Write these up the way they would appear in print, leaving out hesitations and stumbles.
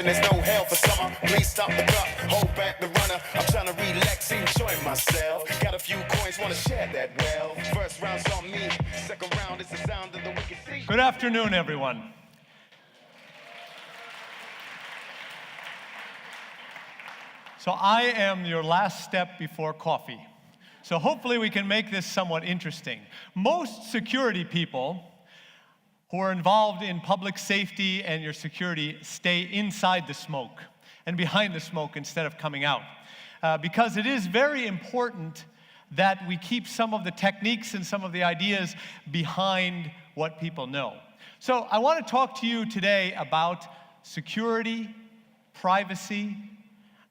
recession, there's no hell for summer. Please stop the clock, hold back the runner. I'm trying to relax, enjoy myself. Got a few coins, wanna share that well. First round's on me, second round is the sound of the wicked sea. Good afternoon, everyone. So I am your last step before coffee. So hopefully we can make this somewhat interesting. Most security people who are involved in public safety and your security stay inside the smoke and behind the smoke instead of coming out. Because it is very important that we keep some of the techniques and some of the ideas behind what people know. So I want to talk to you today about security, privacy,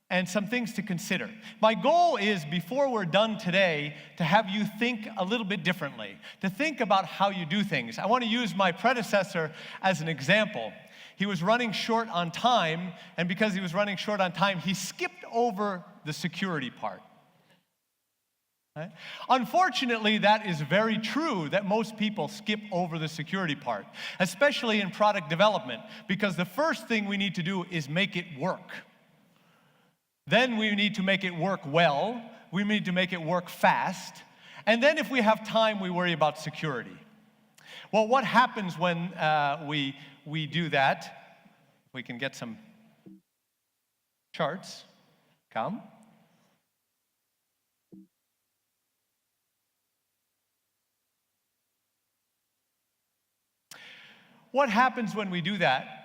and some things to consider. My goal is, before we're done today, to have you think a little bit differently, to think about how you do things. I want to use my predecessor as an example. He was running short on time, and because he was running short on time, he skipped over the security part. Right? Unfortunately, that is very true, that most people skip over the security part, especially in product development, because the first thing we need to do is make it work. Then we need to make it work well, we need to make it work fast, and then if we have time, we worry about security. Well, what happens when we do that? We can get some charts. Come. What happens when we do that?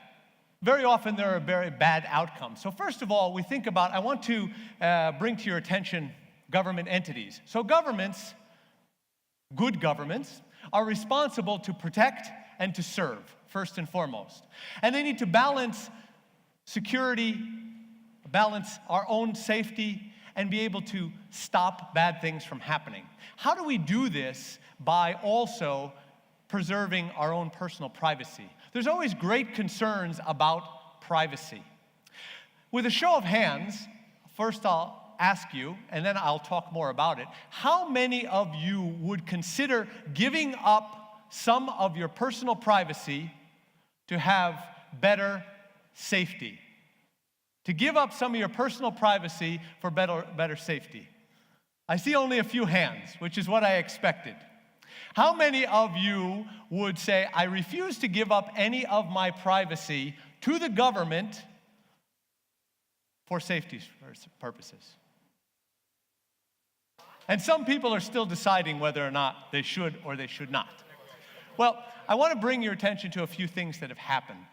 Very often there are very bad outcomes. So first of all, we think about, I want to bring to your attention government entities. So governments, good governments, are responsible to protect and to serve, first and foremost. And they need to balance security, balance our own safety, and be able to stop bad things from happening. How do we do this? By also preserving our own personal privacy. There's always great concerns about privacy. With a show of hands, first I'll ask you, and then I'll talk more about it, how many of you would consider giving up some of your personal privacy to have better safety? To give up some of your personal privacy for better safety? I see only a few hands, which is what I expected. How many of you would say, I refuse to give up any of my privacy to the government for safety purposes? And some people are still deciding whether or not they should or they should not. Well, I want to bring your attention to a few things that have happened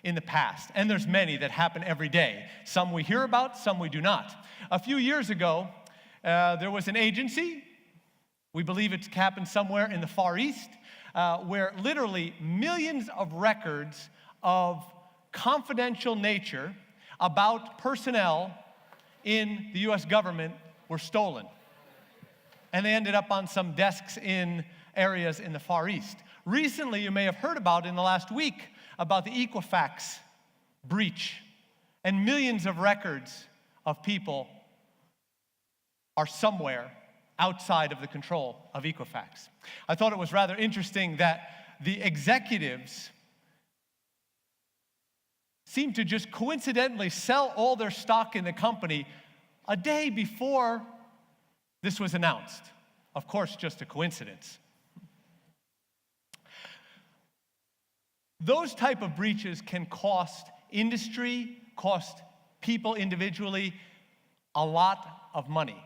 in the past, and there's many that happen every day. Some we hear about, some we do not. A few years ago, there was an agency, we believe it's happened somewhere in the Far East, where literally millions of records of confidential nature about personnel in the US government were stolen. And they ended up on some desks in areas in the Far East. Recently, you may have heard about, in the last week, about the Equifax breach. And millions of records of people are somewhere outside of the control of Equifax. I thought it was rather interesting that the executives seemed to just coincidentally sell all their stock in the company a day before this was announced. Of course, just a coincidence. Those type of breaches can cost industry, cost people individually a lot of money.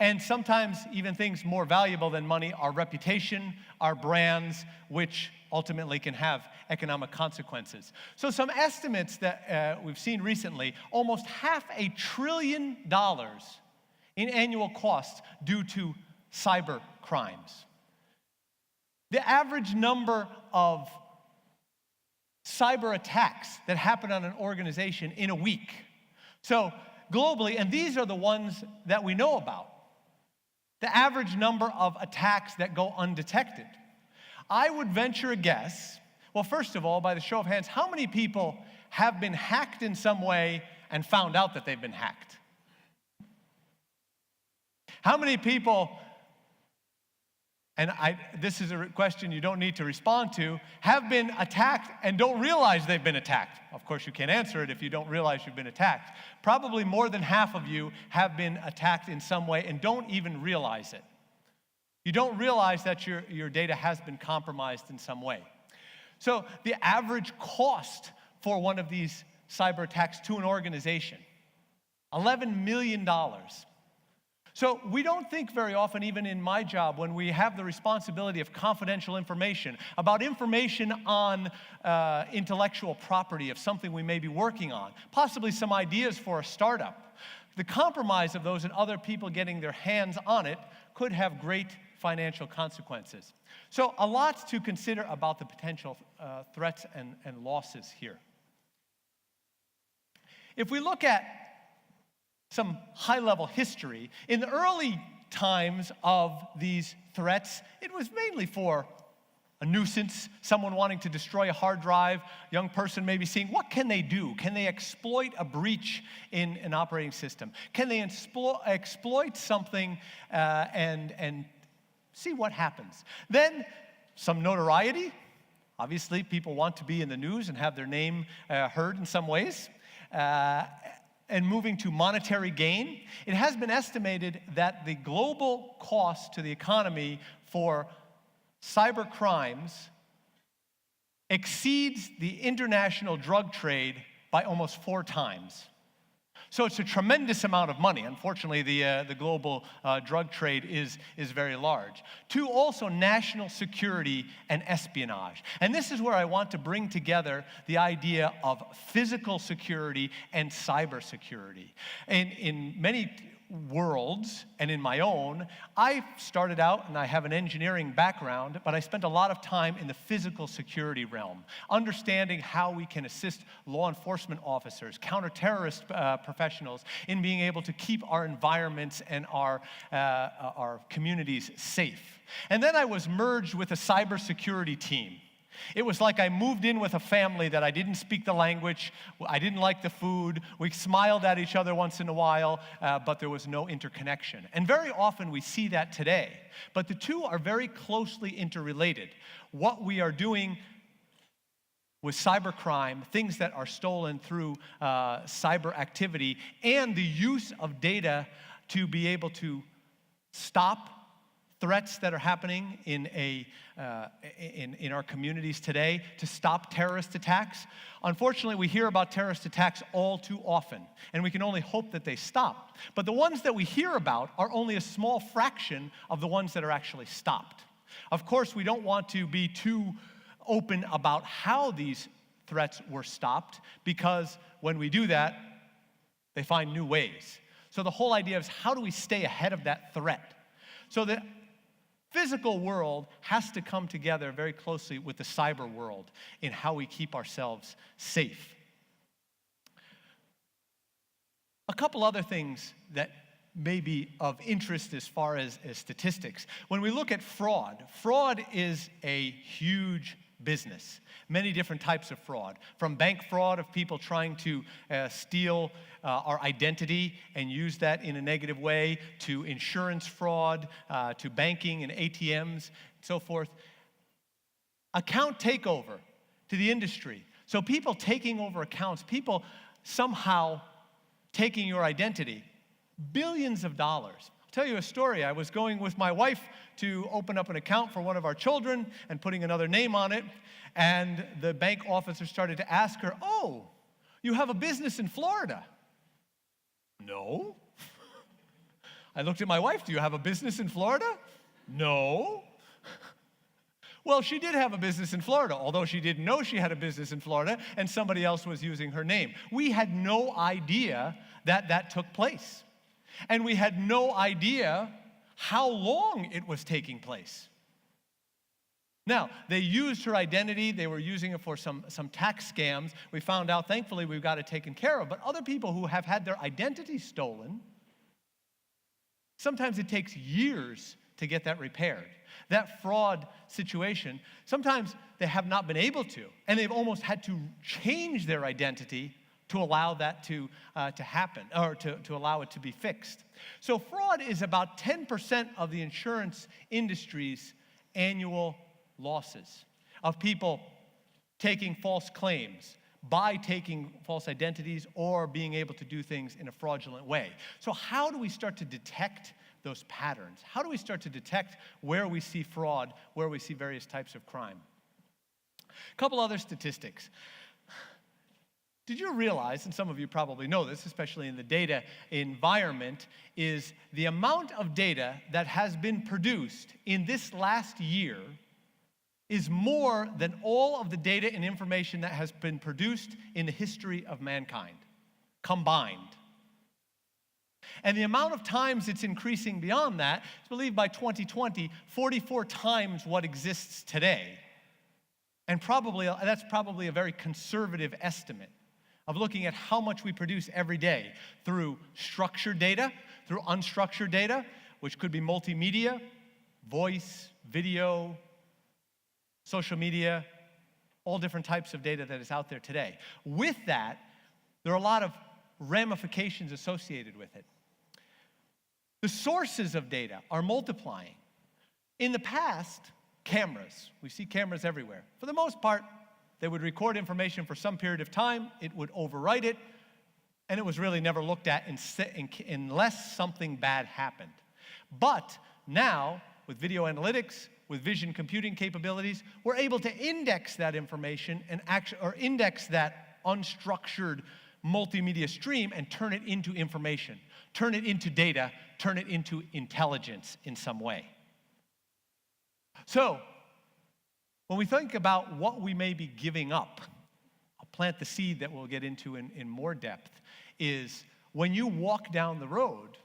And sometimes even things more valuable than money, our reputation, our brands, which ultimately can have economic consequences. So some estimates that we've seen recently, almost $500 billion in annual costs due to cyber crimes. The average number of cyber attacks that happen on an organization in a week. So globally, and these are the ones that we know about, the average number of attacks that go undetected. I would venture a guess, well, first of all, by the show of hands, how many people have been hacked in some way and found out that they've been hacked? How many people, and this is a question you don't need to respond to, have been attacked and don't realize they've been attacked. Of course, you can't answer it if you don't realize you've been attacked. Probably more than half of you have been attacked in some way and don't even realize it. You don't realize that your data has been compromised in some way. So the average cost for one of these cyber attacks to an organization, $11 million. So we don't think very often, even in my job, when we have the responsibility of confidential information, about information on intellectual property of something we may be working on, possibly some ideas for a startup. The compromise of those and other people getting their hands on it could have great financial consequences. So a lot to consider about the potential threats and losses here. If we look at some high-level history, in the early times of these threats, it was mainly for a nuisance, someone wanting to destroy a hard drive, a young person maybe seeing, what can they do? Can they exploit a breach in an operating system? Can they exploit something and see what happens? Then some notoriety. Obviously, people want to be in the news and have their name heard in some ways. And moving to monetary gain, it has been estimated that the global cost to the economy for cyber crimes exceeds the international drug trade by almost 4 times. So it's a tremendous amount of money. Unfortunately, the global drug trade is very large. 2, also national security and espionage. And this is where I want to bring together the idea of physical security and cyber security. In many worlds, and in my own, I started out, and I have an engineering background, but I spent a lot of time in the physical security realm, understanding how we can assist law enforcement officers, counter-terrorist professionals in being able to keep our environments and our communities safe. And then I was merged with a cybersecurity team. It was like I moved in with a family that I didn't speak the language, I didn't like the food, we smiled at each other once in a while, but there was no interconnection. And very often we see that today. But the two are very closely interrelated. What we are doing with cybercrime, things that are stolen through cyber activity, and the use of data to be able to stop threats that are happening in our communities today, to stop terrorist attacks. Unfortunately, we hear about terrorist attacks all too often, and we can only hope that they stop. But the ones that we hear about are only a small fraction of the ones that are actually stopped. Of course, we don't want to be too open about how these threats were stopped, because when we do that, they find new ways. So the whole idea is, how do we stay ahead of that threat? So the physical world has to come together very closely with the cyber world in how we keep ourselves safe. A couple other things that may be of interest as far as statistics. When we look at fraud, fraud is a huge business. Many different types of fraud, from bank fraud of people trying to steal our identity and use that in a negative way, to insurance fraud, to banking and ATMs, and so forth. Account takeover to the industry. So people taking over accounts, people somehow taking your identity, billions of dollars. I'll tell you a story. I was going with my wife to open up an account for one of our children and putting another name on it, and the bank officer started to ask her, "Oh, you have a business in Florida?" "No." I looked at my wife, "Do you have a business in Florida?" "No." Well, she did have a business in Florida, although she didn't know she had a business in Florida, and somebody else was using her name. We had no idea that that took place. And we had no idea how long it was taking place. Now, they used her identity. They were using it for some tax scams. We found out, thankfully, we've got it taken care of. But other people who have had their identity stolen, sometimes it takes years to get that repaired. That fraud situation, sometimes they have not been able to, and they've almost had to change their identity to allow that to happen, or to allow it to be fixed. So fraud is about 10% of the insurance industry's annual losses of people taking false claims, by taking false identities, or being able to do things in a fraudulent way. So how do we start to detect those patterns? How do we start to detect where we see fraud, where we see various types of crime? A couple other statistics. Did you realize, and some of you probably know this, especially in the data environment, is the amount of data that has been produced in this last year is more than all of the data and information that has been produced in the history of mankind, combined. And the amount of times it's increasing beyond that is believed by 2020, 44 times what exists today. And that's probably a very conservative estimate of looking at how much we produce every day through structured data, through unstructured data, which could be multimedia, voice, video, social media, all different types of data that is out there today. With that, there are a lot of ramifications associated with it. The sources of data are multiplying. In the past, cameras. We see cameras everywhere. For the most part, they would record information for some period of time, it would overwrite it, and it was really never looked at unless something bad happened. But now, with video analytics, with vision computing capabilities, we're able to index that information or index that unstructured multimedia stream and turn it into information, turn it into data, turn it into intelligence in some way. So, when we think about what we may be giving up, I'll plant the seed that we'll get into in more depth, is when you walk down the road,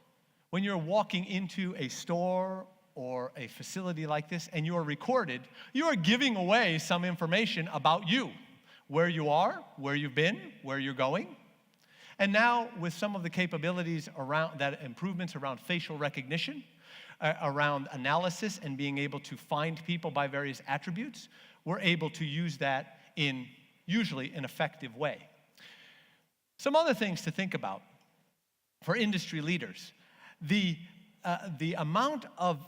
when you're walking into a store or a facility like this and you're recorded, you are giving away some information about you, where you are, where you've been, where you're going. And now with some of the capabilities around that, improvements around facial recognition, around analysis and being able to find people by various attributes, we're able to use that in usually an effective way. Some other things to think about for industry leaders. The amount of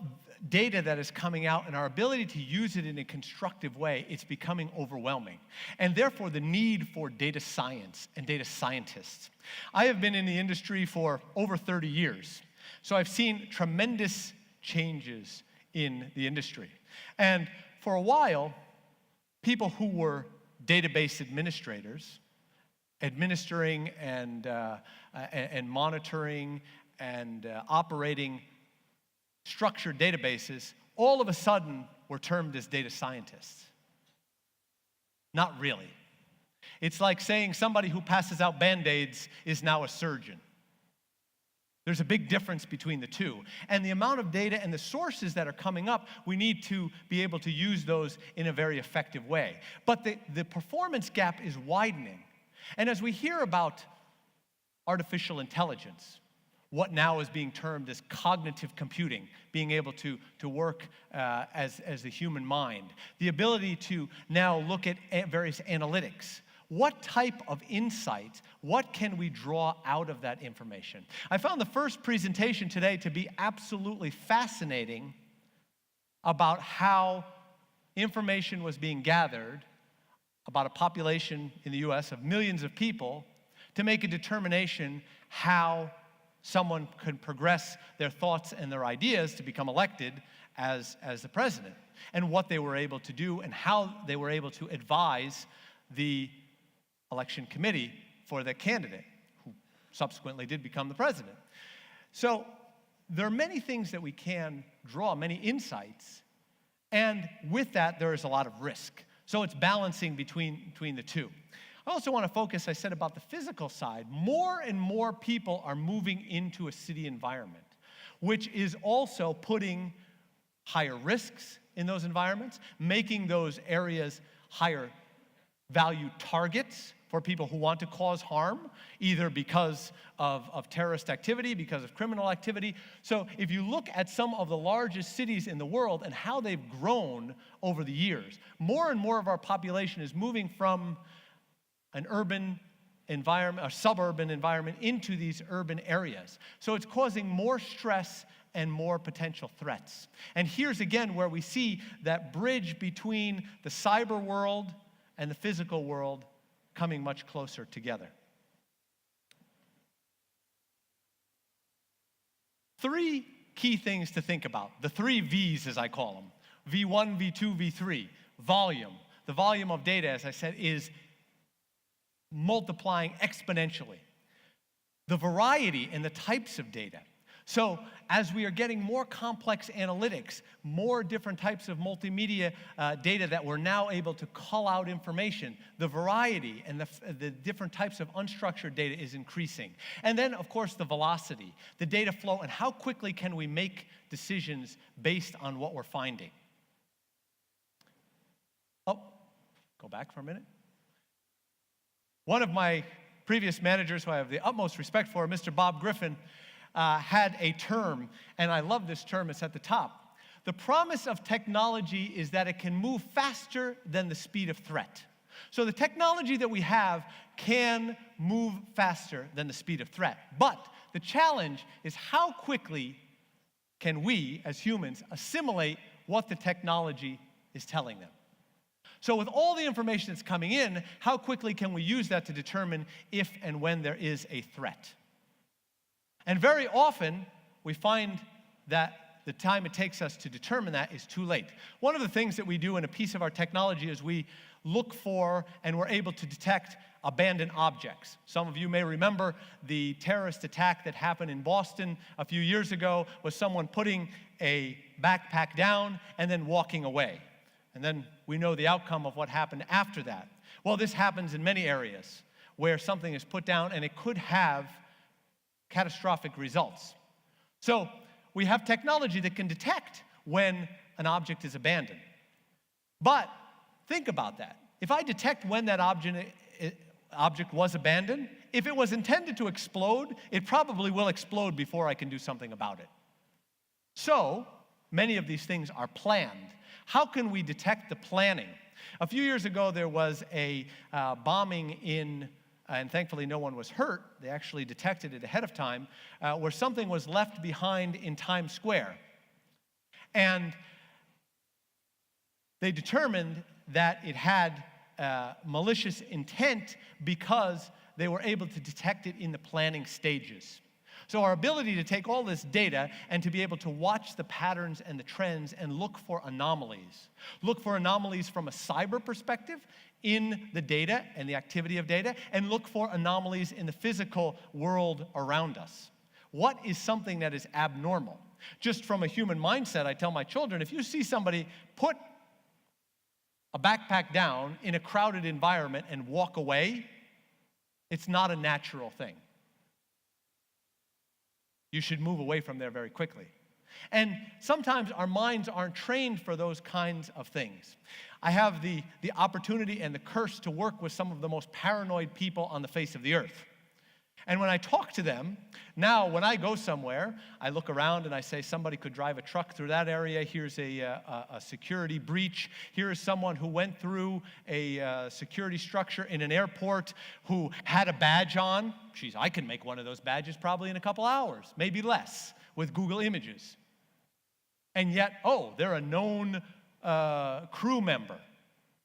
data that is coming out and our ability to use it in a constructive way, it's becoming overwhelming. And therefore, the need for data science and data scientists. I have been in the industry for over 30 years, so I've seen tremendous changes in the industry. And for a while, people who were database administrators, administering and monitoring and operating structured databases, all of a sudden were termed as data scientists. Not really. It's like saying somebody who passes out Band-Aids is now a surgeon. There's a big difference between the two. And the amount of data and the sources that are coming up, we need to be able to use those in a very effective way. But the performance gap is widening. And as we hear about artificial intelligence, what now is being termed as cognitive computing, being able to work as the human mind, the ability to now look at various analytics. What type of insight, what can we draw out of that information? I found the first presentation today to be absolutely fascinating about how information was being gathered about a population in the US of millions of people to make a determination how someone could progress their thoughts and their ideas to become elected as the president, and what they were able to do and how they were able to advise the election committee for the candidate, who subsequently did become the president. So there are many things that we can draw, many insights, and with that there is a lot of risk. So it's balancing between the two. I also want to focus, I said, about the physical side. More and more people are moving into a city environment, which is also putting higher risks in those environments, making those areas higher value targets for people who want to cause harm, either because of terrorist activity, because of criminal activity. So if you look at some of the largest cities in the world and how they've grown over the years, more and more of our population is moving from an urban environment or suburban environment into these urban areas. So it's causing more stress and more potential threats. And here's again where we see that bridge between the cyber world and the physical world coming much closer together. 3 key things to think about, the 3 V's as I call them. V1, V2, V3. Volume. The volume of data, as I said, is multiplying exponentially. The variety and the types of data. So as we are getting more complex analytics, more different types of multimedia data that we're now able to call out information, the variety and the different types of unstructured data is increasing. And then, of course, the velocity, the data flow, and how quickly can we make decisions based on what we're finding. Oh, go back for a minute. One of my previous managers, who I have the utmost respect for, Mr. Bob Griffin, had a term, and I love this term, it's at the top. The promise of technology is that it can move faster than the speed of threat. So the technology that we have can move faster than the speed of threat. But the challenge is how quickly can we, as humans, assimilate what the technology is telling them. So with all the information that's coming in, how quickly can we use that to determine if and when there is a threat? And very often, we find that the time it takes us to determine that is too late. One of the things that we do in a piece of our technology is we look for and we're able to detect abandoned objects. Some of you may remember the terrorist attack that happened in Boston a few years ago was someone putting a backpack down and then walking away. And then we know the outcome of what happened after that. Well, this happens in many areas where something is put down and it could have catastrophic results. So we have technology that can detect when an object is abandoned. But think about that. If I detect when that object was abandoned, if it was intended to explode, it probably will explode before I can do something about it. So many of these things are planned. How can we detect the planning? A few years ago, there was a bombing and thankfully no one was hurt. They actually detected it ahead of time, where something was left behind in Times Square. And they determined that it had malicious intent because they were able to detect it in the planning stages. So our ability to take all this data and to be able to watch the patterns and the trends and look for anomalies from a cyber perspective in the data and the activity of data, and look for anomalies in the physical world around us. What is something that is abnormal? Just from a human mindset, I tell my children, if you see somebody put a backpack down in a crowded environment and walk away, it's not a natural thing. You should move away from there very quickly. And sometimes our minds aren't trained for those kinds of things. I have the opportunity and the curse to work with some of the most paranoid people on the face of the earth. And when I talk to them, now when I go somewhere, I look around and I say, somebody could drive a truck through that area. Here's a security breach. Here is someone who went through a security structure in an airport who had a badge on. Geez, I can make one of those badges probably in a couple hours, maybe less, with Google Images. And yet, oh, they're a known crew member.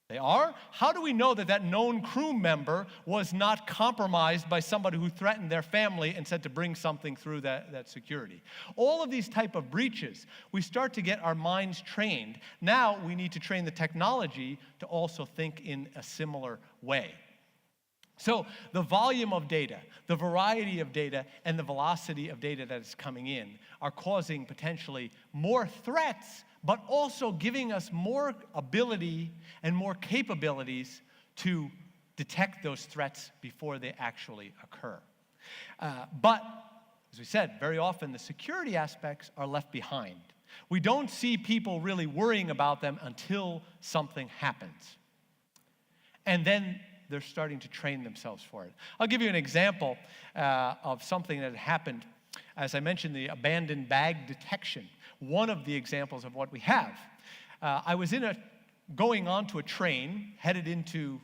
They are? How do we know that that known crew member was not compromised by somebody who threatened their family and said to bring something through that security? All of these type of breaches, we start to get our minds trained. Now we need to train the technology to also think in a similar way. So the volume of data, the variety of data, and the velocity of data that is coming in are causing potentially more threats, but also giving us more ability and more capabilities to detect those threats before they actually occur. But, as we said, very often the security aspects are left behind. We don't see people really worrying about them until something happens. And then they're starting to train themselves for it. I'll give you an example of something that happened. As I mentioned, the abandoned bag detection. One of the examples of what we have. I was going onto a train headed into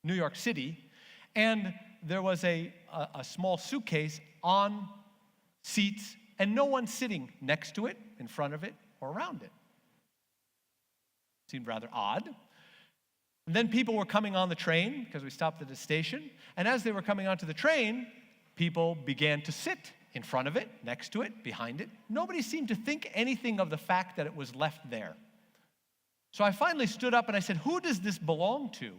New York City, and there was a small suitcase on seats and no one sitting next to it, in front of it, or around it. Seemed rather odd. And then people were coming on the train because we stopped at a station. And as they were coming onto the train, people began to sit in front of it, next to it, behind it. Nobody seemed to think anything of the fact that it was left there. So I finally stood up and I said, "Who does this belong to?"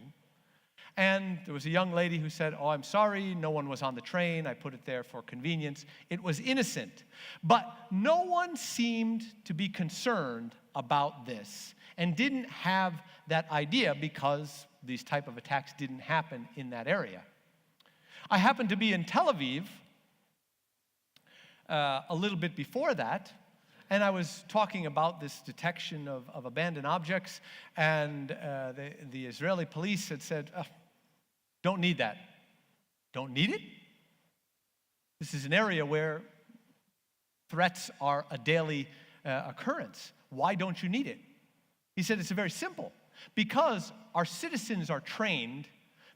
And there was a young lady who said, "Oh, I'm sorry, no one was on the train. I put it there for convenience." It was innocent. But no one seemed to be concerned about this and didn't have that idea because these type of attacks didn't happen in that area. I happened to be in Tel Aviv a little bit before that, and I was talking about this detection of abandoned objects, and the Israeli police had said, "Oh, don't need that." Don't need it? This is an area where threats are a daily occurrence. Why don't you need it? He said it's very simple. Because our citizens are trained,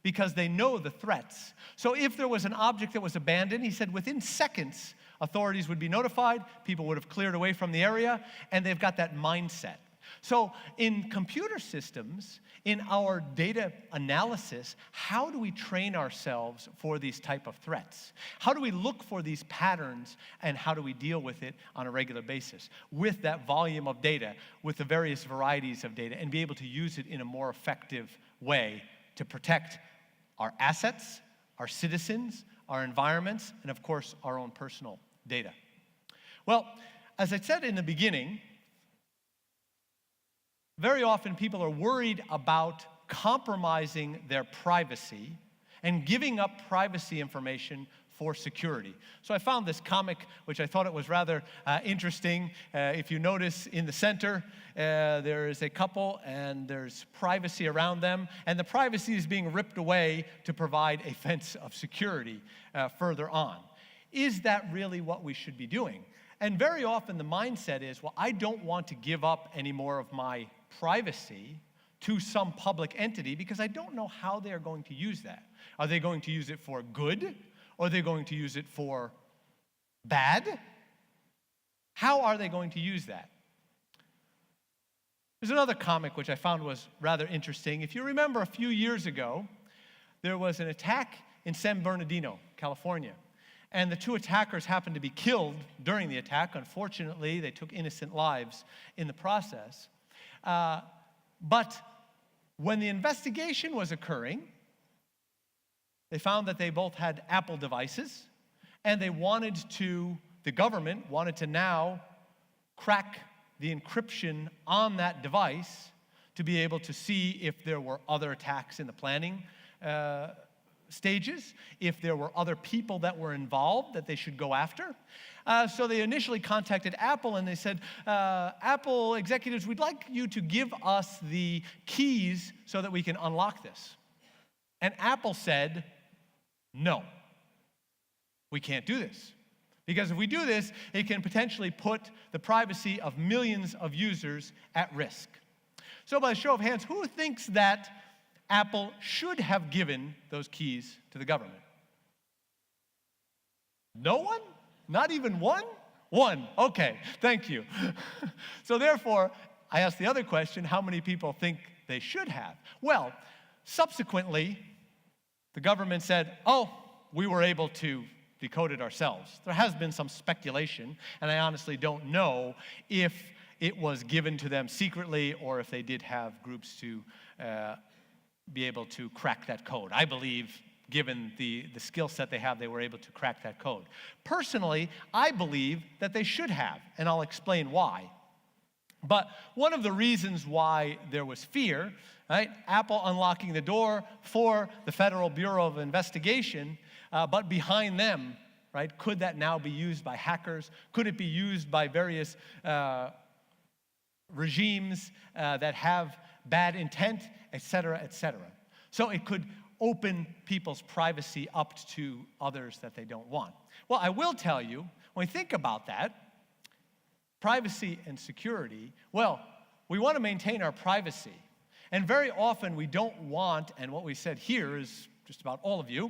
because they know the threats. So if there was an object that was abandoned, he said within seconds, authorities would be notified, people would have cleared away from the area, and they've got that mindset. So in computer systems, in our data analysis, how do we train ourselves for these type of threats? How do we look for these patterns, and how do we deal with it on a regular basis with that volume of data, with the various varieties of data, and be able to use it in a more effective way to protect our assets, our citizens, our environments, and of course, our own personal data? Well, as I said in the beginning, very often people are worried about compromising their privacy and giving up privacy information for security. So I found this comic, which I thought it was rather interesting. If you notice in the center, there is a couple and there's privacy around them, and the privacy is being ripped away to provide a fence of security further on. Is that really what we should be doing? And very often the mindset is, well, I don't want to give up any more of my privacy to some public entity because I don't know how they're going to use that. Are they going to use it for good? Or are they going to use it for bad? How are they going to use that? There's another comic which I found was rather interesting. If you remember a few years ago, there was an attack in San Bernardino, California. And the two attackers happened to be killed during the attack. Unfortunately, they took innocent lives in the process. But when the investigation was occurring, they found that they both had Apple devices, and the government wanted to now crack the encryption on that device to be able to see if there were other attacks in the planning stages, if there were other people that were involved that they should go after. So they initially contacted Apple and they said, Apple executives, we'd like you to give us the keys so that we can unlock this. And Apple said, no, we can't do this. Because if we do this, it can potentially put the privacy of millions of users at risk. So by a show of hands, who thinks that Apple should have given those keys to the government? No one? Not even one? One. Okay, thank you. So therefore, I asked the other question, how many people think they should have? Well, subsequently, the government said, oh, we were able to decode it ourselves. There has been some speculation, and I honestly don't know if it was given to them secretly or if they did have groups to be able to crack that code. I believe, given the skill set they have, they were able to crack that code. Personally, I believe that they should have, and I'll explain why. But one of the reasons why there was fear, right, Apple unlocking the door for the Federal Bureau of Investigation, but behind them, right, could that now be used by hackers? Could it be used by various regimes that have bad intent, et cetera, et cetera? So it could open people's privacy up to others that they don't want. Well, I will tell you, when we think about that, privacy and security, well, we want to maintain our privacy. And very often we don't want, and what we said here is just about all of you,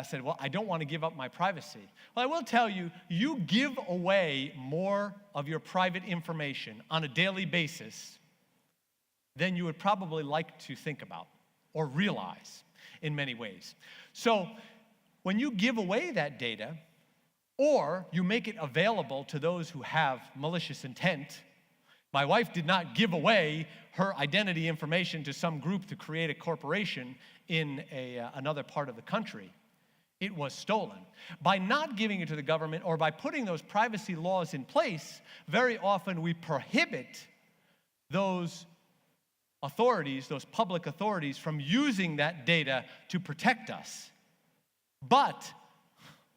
said, well, I don't want to give up my privacy. Well, I will tell you, you give away more of your private information on a daily basis than you would probably like to think about or realize in many ways. So when you give away that data, or you make it available to those who have malicious intent. My wife did not give away her identity information to some group to create a corporation in another part of the country. It was stolen. By not giving it to the government or by putting those privacy laws in place, very often we prohibit those authorities, those public authorities, from using that data to protect us. But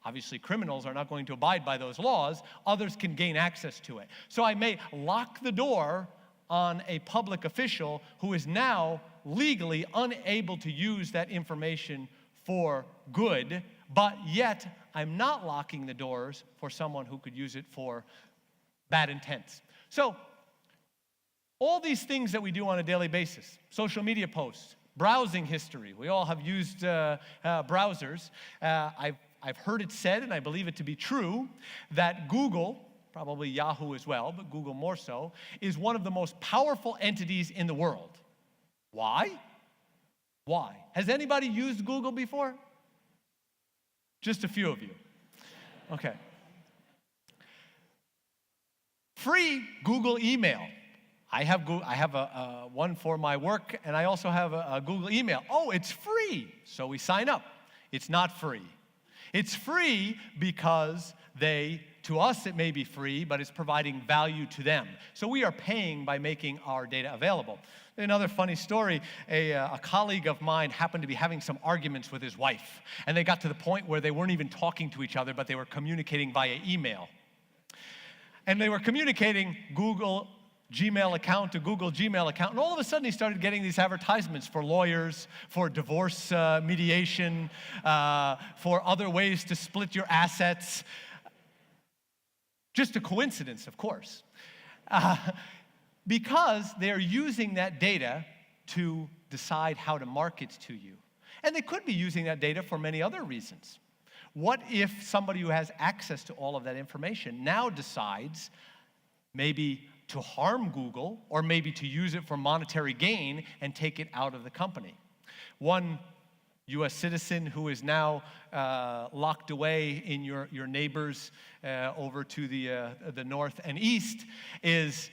obviously, criminals are not going to abide by those laws. Others can gain access to it. So I may lock the door on a public official who is now legally unable to use that information for good, but yet I'm not locking the doors for someone who could use it for bad intents. So all these things that we do on a daily basis, social media posts, browsing history. We all have used browsers. I've heard it said, and I believe it to be true, that Google, probably Yahoo as well, but Google more so, is one of the most powerful entities in the world. Why? Why? Has anybody used Google before? Just a few of you. Okay. Free Google email. I have one for my work, and I also have a Google email. Oh, it's free, so we sign up. It's not free. It's free because to us it may be free, but it's providing value to them. So we are paying by making our data available. Another funny story, a colleague of mine happened to be having some arguments with his wife, and they got to the point where they weren't even talking to each other, but they were communicating via email. And they were communicating Google Gmail account to Google Gmail account, and all of a sudden he started getting these advertisements for lawyers, for divorce mediation, for other ways to split your assets. Just a coincidence, of course. Because they're using that data to decide how to market to you. And they could be using that data for many other reasons. What if somebody who has access to all of that information now decides maybe to harm Google, or maybe to use it for monetary gain and take it out of the company? One U.S. citizen who is now locked away in your neighbors over to the north and east is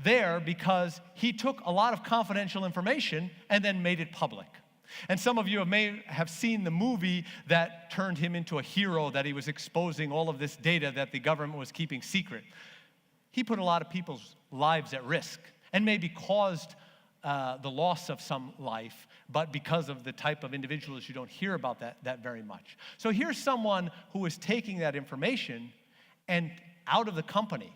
there because he took a lot of confidential information and then made it public. And some of you may have seen the movie that turned him into a hero, that he was exposing all of this data that the government was keeping secret. He put a lot of people's lives at risk and maybe caused the loss of some life, but because of the type of individuals, you don't hear about that very much. So here's someone who is taking that information and out of the company.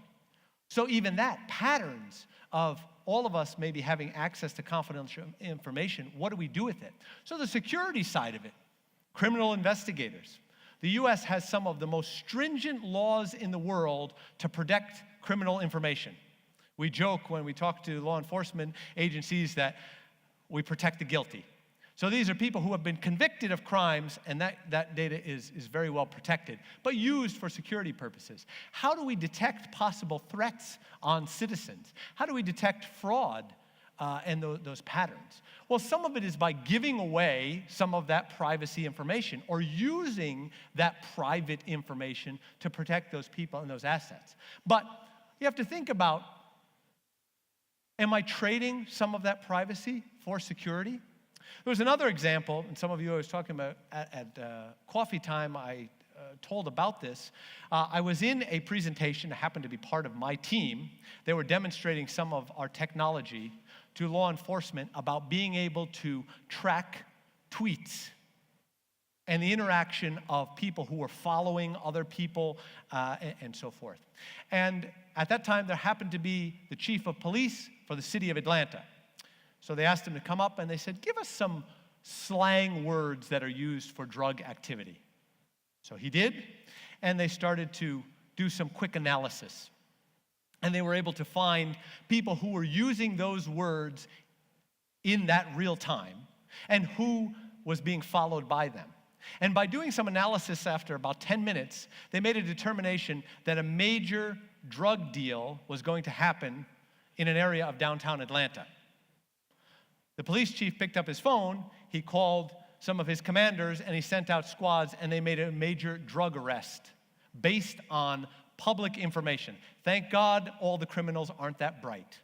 So even that, patterns of all of us maybe having access to confidential information, what do we do with it? So the security side of it, criminal investigators. The U.S. has some of the most stringent laws in the world to protect criminal information. We joke when we talk to law enforcement agencies that we protect the guilty. So these are people who have been convicted of crimes, and that data is very well protected, but used for security purposes. How do we detect possible threats on citizens? How do we detect fraud and those patterns? Well, some of it is by giving away some of that privacy information or using that private information to protect those people and those assets. But you have to think about, am I trading some of that privacy for security? There was another example, and some of you I was talking about at coffee time, I told about this. I was in a presentation that happened to be part of my team. They were demonstrating some of our technology to law enforcement about being able to track tweets and the interaction of people who were following other people and so forth. And at that time, there happened to be the chief of police for the city of Atlanta. So they asked him to come up, and they said, give us some slang words that are used for drug activity. So he did, and they started to do some quick analysis. And they were able to find people who were using those words in that real time, and who was being followed by them. And by doing some analysis after about 10 minutes, they made a determination that a major drug deal was going to happen in an area of downtown Atlanta. The police chief picked up his phone, he called some of his commanders, and he sent out squads, and they made a major drug arrest based on public information. Thank God all the criminals aren't that bright.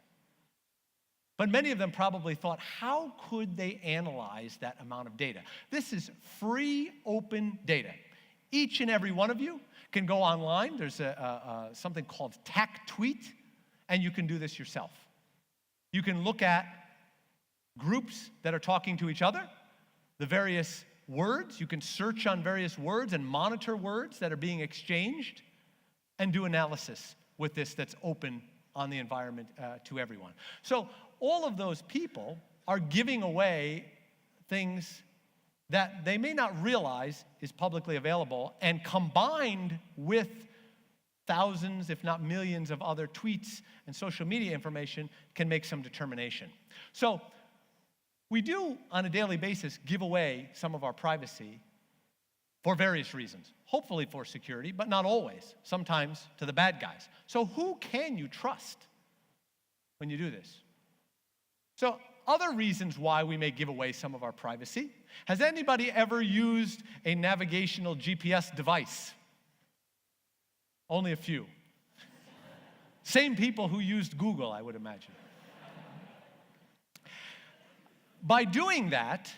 But many of them probably thought, how could they analyze that amount of data? This is free, open data. Each and every one of you can go online. There's something called TAC Tweet, and you can do this yourself. You can look at groups that are talking to each other, the various words. You can search on various words and monitor words that are being exchanged and do analysis with this that's open on the environment to everyone. So all of those people are giving away things that they may not realize is publicly available, and combined with thousands, if not millions, of other tweets and social media information can make some determination. So we do, on a daily basis, give away some of our privacy for various reasons. Hopefully for security, but not always. Sometimes to the bad guys. So who can you trust when you do this? So other reasons why we may give away some of our privacy. Has anybody ever used a navigational GPS device? Only a few. Same people who used Google, I would imagine. By doing that,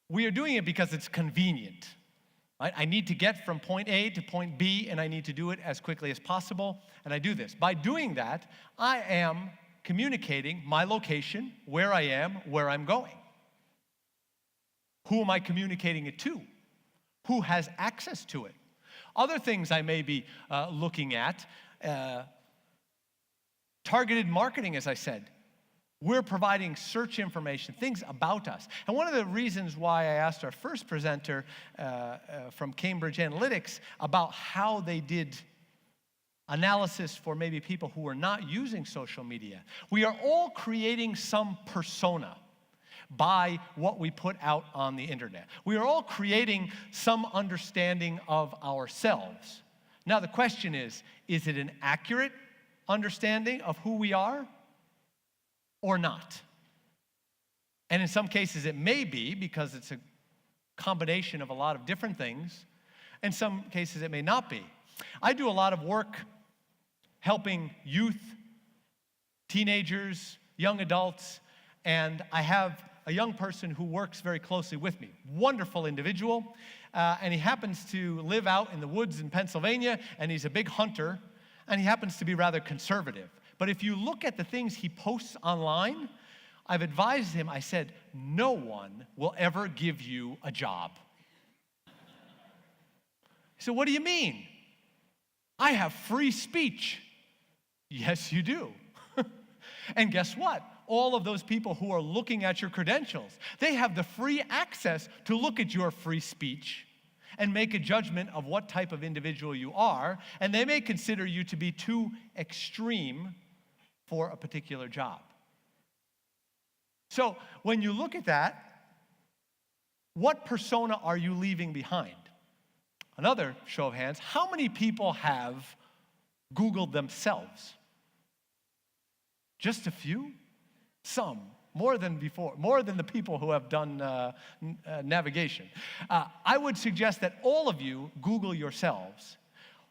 we are doing it because it's convenient. Right? I need to get from point A to point B, and I need to do it as quickly as possible, and I do this. By doing that, I am communicating my location, where I am, where I'm going. Who am I communicating it to? Who has access to it? Other things I may be looking at, targeted marketing, as I said. We're providing search information, things about us. And one of the reasons why I asked our first presenter from Cambridge Analytics about how they did analysis for maybe people who are not using social media. We are all creating some persona by what we put out on the internet. We are all creating some understanding of ourselves. Now the question is it an accurate understanding of who we are or not? And in some cases it may be, because it's a combination of a lot of different things. In some cases it may not be. I do a lot of work helping youth, teenagers, young adults, and I have a young person who works very closely with me. Wonderful individual, and he happens to live out in the woods in Pennsylvania, and he's a big hunter, and he happens to be rather conservative. But if you look at the things he posts online, I've advised him, I said, no one will ever give you a job. So what do you mean? I have free speech. Yes, you do. And guess what? All of those people who are looking at your credentials, they have the free access to look at your free speech and make a judgment of what type of individual you are, and they may consider you to be too extreme for a particular job. So when you look at that, what persona are you leaving behind? Another show of hands, how many people have Googled themselves? Just a few? Some. More than before. More than the people who have done navigation. I would suggest that all of you Google yourselves,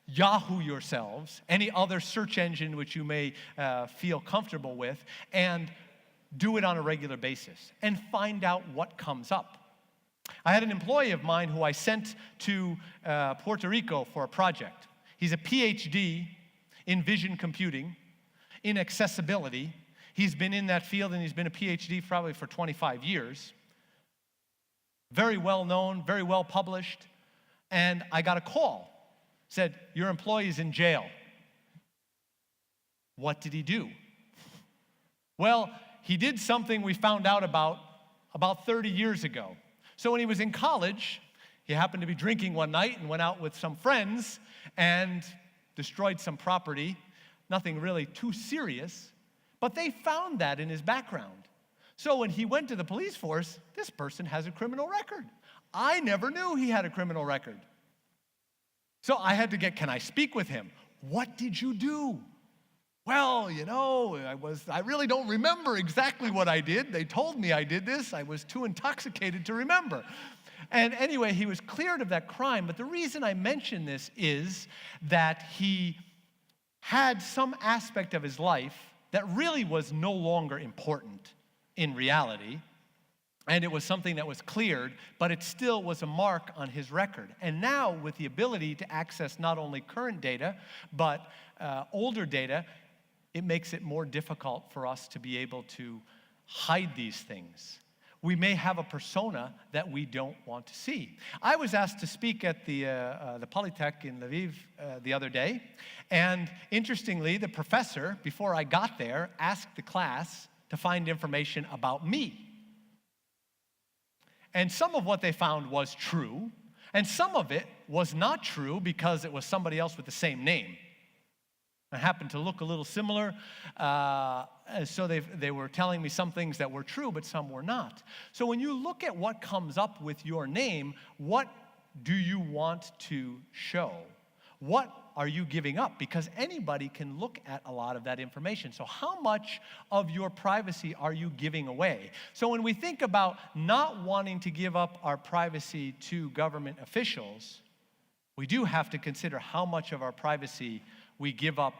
Yahoo yourselves, any other search engine which you may feel comfortable with, and do it on a regular basis and find out what comes up. I had an employee of mine who I sent to Puerto Rico for a project. He's a PhD in vision computing, in accessibility. He's been in that field, and he's been a PhD probably for 25 years. Very well known, very well published. And I got a call. Said, your employee is in jail. What did he do? Well, he did something we found out about 30 years ago. So when he was in college, he happened to be drinking one night and went out with some friends and destroyed some property. Nothing really too serious, but they found that in his background. So when he went to the police force, this person has a criminal record. I never knew he had a criminal record. So I had to can I speak with him? What did you do? Well, I really don't remember exactly what I did. They told me I did this. I was too intoxicated to remember. And anyway, he was cleared of that crime. But the reason I mention this is that he had some aspect of his life that really was no longer important in reality. And it was something that was cleared, but it still was a mark on his record. And now, with the ability to access not only current data, but older data, it makes it more difficult for us to be able to hide these things. We may have a persona that we don't want to see. I was asked to speak at the Polytech in Lviv the other day, and interestingly, the professor, before I got there, asked the class to find information about me. And some of what they found was true, and some of it was not true because it was somebody else with the same name. It happened to look a little similar, so they were telling me some things that were true, but some were not. So when you look at what comes up with your name, what do you want to show? What are you giving up? Because anybody can look at a lot of that information. So how much of your privacy are you giving away? So when we think about not wanting to give up our privacy to government officials, we do have to consider how much of our privacy we give up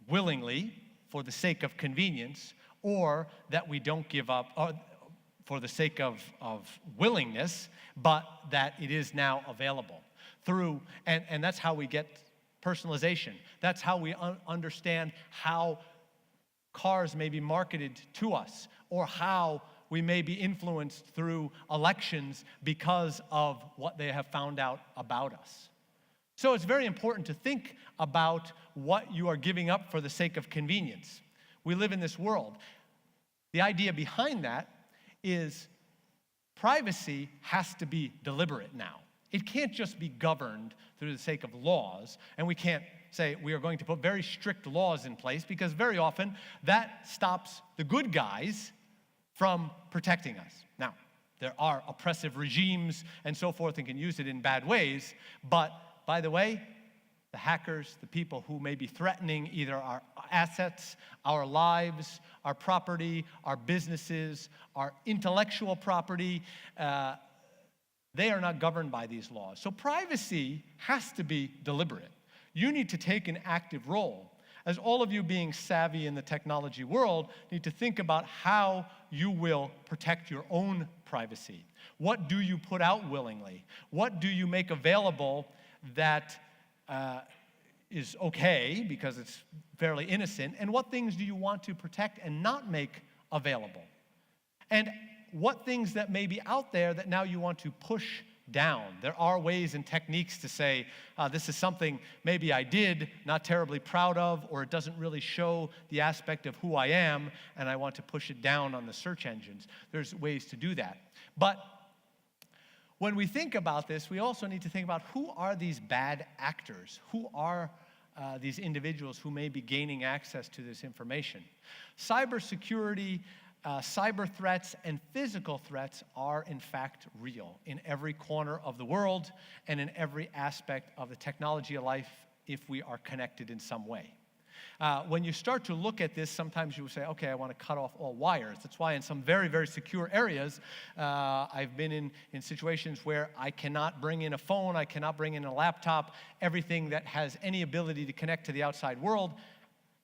willingly for the sake of convenience, or that we don't give up for the sake of willingness, but that it is now available. And that's how we get personalization. That's how we understand how cars may be marketed to us, or how we may be influenced through elections because of what they have found out about us. So it's very important to think about what you are giving up for the sake of convenience. We live in this world. The idea behind that is privacy has to be deliberate now. It can't just be governed through the sake of laws, and we can't say we are going to put very strict laws in place, because very often that stops the good guys from protecting us. Now, there are oppressive regimes and so forth and can use it in bad ways, but by the way, the hackers, the people who may be threatening either our assets, our lives, our property, our businesses, our intellectual property, they are not governed by these laws. So privacy has to be deliberate. You need to take an active role. As all of you being savvy in the technology world need to think about how you will protect your own privacy. What do you put out willingly? What do you make available that is okay because it's fairly innocent? And what things do you want to protect and not make available? And what things that may be out there that now you want to push down? There are ways and techniques to say, this is something maybe I did, not terribly proud of, or it doesn't really show the aspect of who I am, and I want to push it down on the search engines. There's ways to do that. But when we think about this, we also need to think about who are these bad actors? Who are these individuals who may be gaining access to this information? Cybersecurity, cyber threats, and physical threats are in fact real in every corner of the world and in every aspect of the technology of life if we are connected in some way. When you start to look at this, sometimes you will say, okay, I want to cut off all wires. That's why in some very, very secure areas, I've been in situations where I cannot bring in a phone, I cannot bring in a laptop. Everything that has any ability to connect to the outside world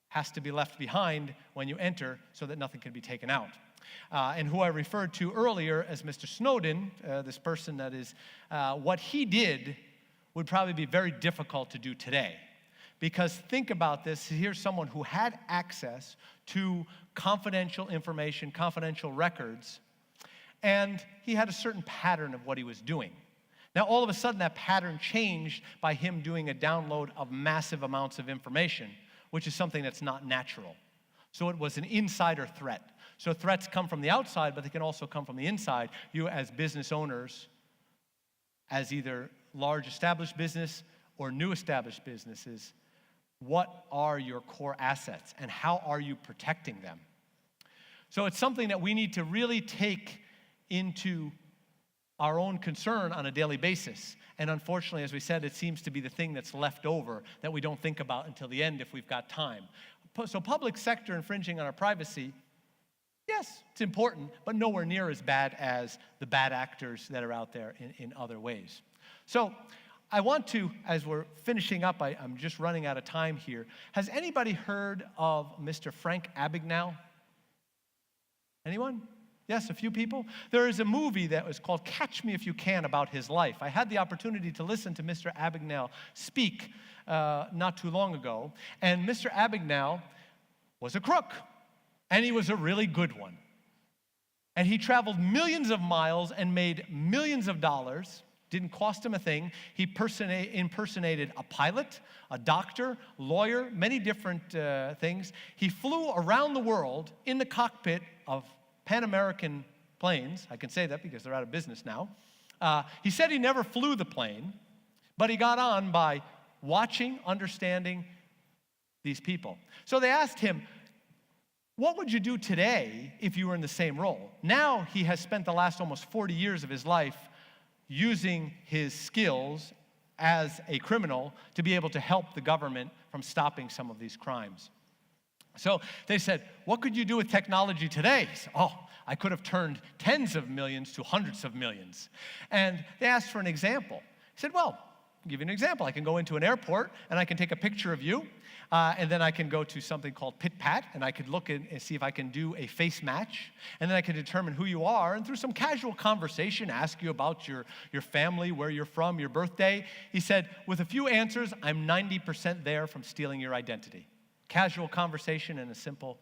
has to be left behind when you enter so that nothing can be taken out. And who I referred to earlier as Mr. Snowden, this person that is, what he did would probably be very difficult to do today. Because think about this, here's someone who had access to confidential information, confidential records, and he had a certain pattern of what he was doing. Now, all of a sudden, that pattern changed by him doing a download of massive amounts of information, which is something that's not natural. So it was an insider threat. So threats come from the outside, but they can also come from the inside. You as business owners, as either large established business or new established businesses, what are your core assets and how are you protecting them? So it's something that we need to really take into our own concern on a daily basis. And unfortunately, as we said, it seems to be the thing that's left over that we don't think about until the end if we've got time. So public sector infringing on our privacy, yes, it's important, but nowhere near as bad as the bad actors that are out there in other ways. So I want to, as we're finishing up, I'm just running out of time here. Has anybody heard of Mr. Frank Abagnale? Anyone? Yes, a few people? There is a movie that was called Catch Me If You Can about his life. I had the opportunity to listen to Mr. Abagnale speak not too long ago, and Mr. Abagnale was a crook, and he was a really good one. And he traveled millions of miles and made millions of dollars. Didn't cost him a thing. He impersonated a pilot, a doctor, lawyer, many different things. He flew around the world in the cockpit of Pan American planes. I can say that because they're out of business now. He said he never flew the plane, but he got on by watching, understanding these people. So they asked him, what would you do today if you were in the same role? Now he has spent the last almost 40 years of his life using his skills as a criminal to be able to help the government from stopping some of these crimes. So they said, what could you do with technology today? He said, I could have turned tens of millions to hundreds of millions. And they asked for an example. He said, well, I'll give you an example. I can go into an airport and I can take a picture of you, and then I can go to something called Pit-Pat, and I could look and see if I can do a face match, and then I can determine who you are, and through some casual conversation, ask you about your family, where you're from, your birthday. He said, with a few answers, I'm 90% there from stealing your identity. Casual conversation and a simple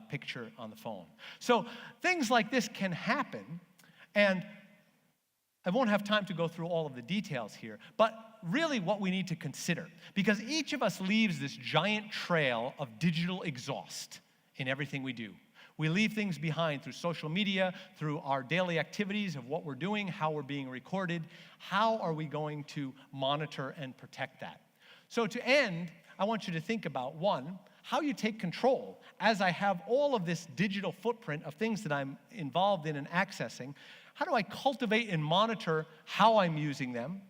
picture on the phone. So things like this can happen, and I won't have time to go through all of the details here, but really what we need to consider, because each of us leaves this giant trail of digital exhaust in everything we do. We leave things behind through social media, through our daily activities of what we're doing, how we're being recorded. How are we going to monitor and protect that? So to end, I want you to think about, one, how you take control. As I have all of this digital footprint of things that I'm involved in and accessing, how do I cultivate and monitor how I'm using them?